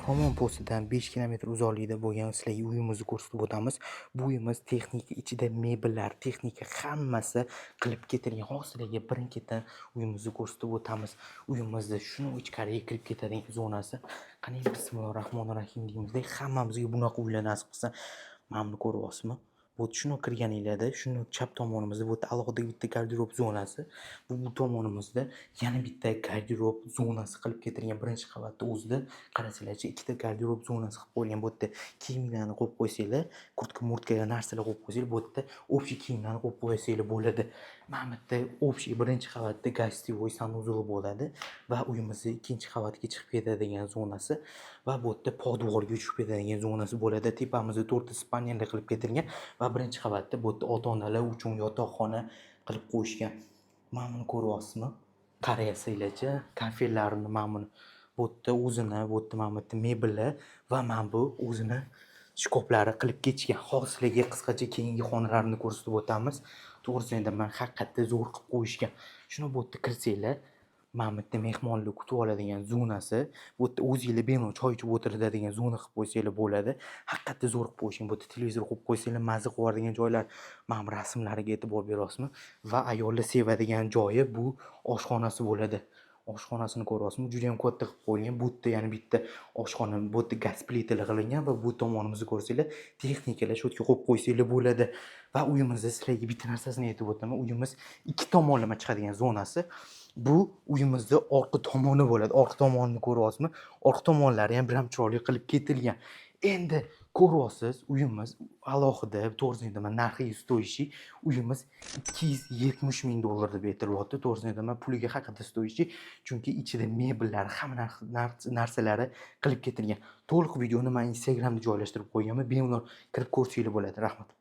Hamon postidan 5 kilometr uzoqlikda bo'lgan sizlarga uyimizni ko'rsatib o'tamiz. Bu uyimiz texnika, ichida mebellar, texnika hammasi qilib ketilgan. Hozir sizlarga birin-ketin uyimizni ko'rsatib o'tamiz. Uyimizda shuni ichkariga kirib ketadigan zonasi. Qani bismillahir rohmanir rohim deymizda, hammamizga bunaqa uylar nasib qilsa, mana buni ko'ryapsizmi? Bu shuni kirganinglarda, shuni chap tomonimizda bu alohida bitta garderob zonasi. Bu tomonimizda yana bitta garderob zonasi qilib ketilgan birinchi qavatda o'zida. Qarasanglarchi, ikkita garderob zonasi qilib qo'yilgan. Bu yerda kiyimlarni qo'yib qo'ysanglar, kurtka-murtka narsalar qo'yib qo'ysanglar, bu yerda общий kiyimlarni qo'yib qo'ysanglar bo'ladi. Mana bu yerda общий birinchi qavatda gostivoy sanuzeli bo'ladi va uyimizning ikkinchi qavatga chiqib ketadigan zonasi va bu yerda podvorga tushib ketadigan zonasi bo'ladi. Tepamizda 4 ta spalniyalar qilib ketilgan va birinchi qavatda bu yerda ota-onalar uchun yotoqxona qilib qo'yishgan. Mana buni ko'ryapsizmi? Qarasanglarchi, kafelarni mana buni bu yerda o'zini, bu yerda mana bu yerda mebellar va mana bu o'zini shkoplari qilib ketishgan. Hozir sizlarga qisqacha keyingi xonalarni ko'rsatib o'tamiz. To'g'risini aytaman, haqiqatda zo'r qilib qo'yishgan. Shuni bu yerda kirsanglar, mana bu yerda mehmonlar kutib oladigan zonasi, bu yerda o'zingizlar bemalol choy ichib o'tiradigan zona qilib qo'ysanglar bo'ladi. Haqiqatda zo'r qilib qo'yishgan. Bu yerda televizor qo'yib qo'ysanglar, maza qiladigan joylar. Mana bu rasmlariga e'tibor beryapsizmi? Va ayollar sevadigan joyi bu oshxonasi bo'ladi. Oshxonasini ko'ryapsizmi? Juda ham katta qilib qo'yilgan. Bu yerda yana bitta oshxona, bu yerda gaz plitalar qilingan va bu tomonimizni ko'rsanglar, texnikalar shu yerga qo'yib qo'ysanglar bo'ladi. Va uyimizda sizlarga bitta narsasini aytib o'taman. Uyimiz ikki tomonlama chiqadigan zonasi. Bu uyimizda orqa tomoni bo'ladi. Orqa tomonini ko'ryapsizmi? Orqa tomonlari ham biram chiroyli qilib ketilgan. Endi ko'ryapsiz, uyimiz alohida, to'g'risini aytaman, narxiga stoyishi uyimiz $270,000 deb aytilyapti. To'g'risini aytaman, puliga haqida stoyishi, chunki ichida mebellar, hamma narsalari qilib ketilgan. To'liq videoni men Instagramda joylashtirib qo'yganman. Bemalol kirib ko'rsanglar bo'ladi. Rahmat.